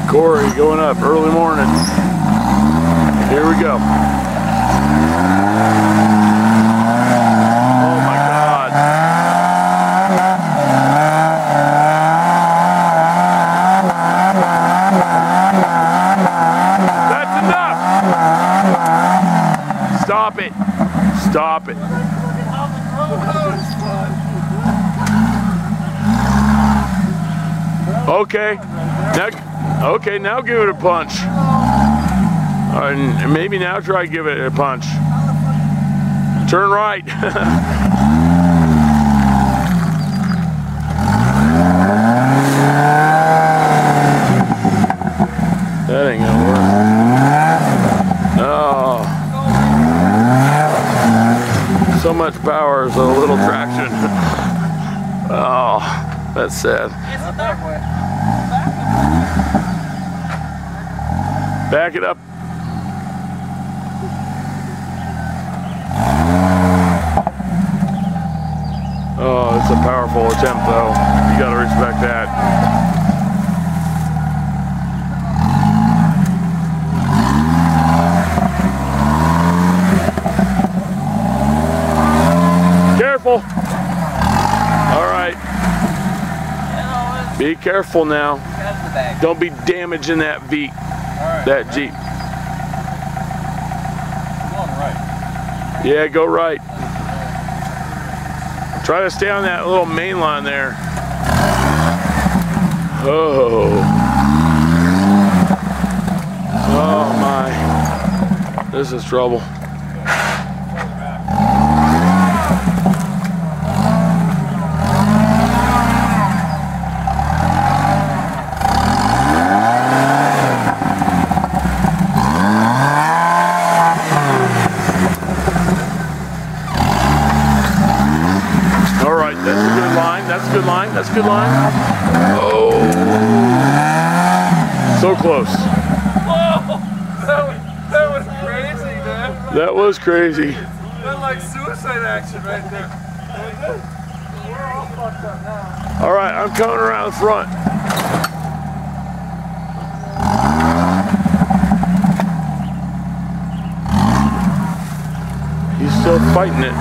Corey going up early morning. Here we go. Oh my God. That's enough. Stop it. Stop it. Okay. Now give it a punch. And maybe now try to give it a punch. Turn right. That ain't gonna work. Oh. So much power is a little traction. Oh, that's sad. Back it up. Oh, it's a powerful attempt though. You gotta respect that. Careful. All right. Be careful now. Don't be damaging that Jeep. Yeah, go right. Try to stay on that little main line there. Oh. Oh my. This is trouble. That's a good line. That's a good line. Oh. So close. Whoa. That was crazy, man. That was crazy. That's like suicide action right there. We're all fucked up now. All right, I'm coming around the front. He's still fighting it.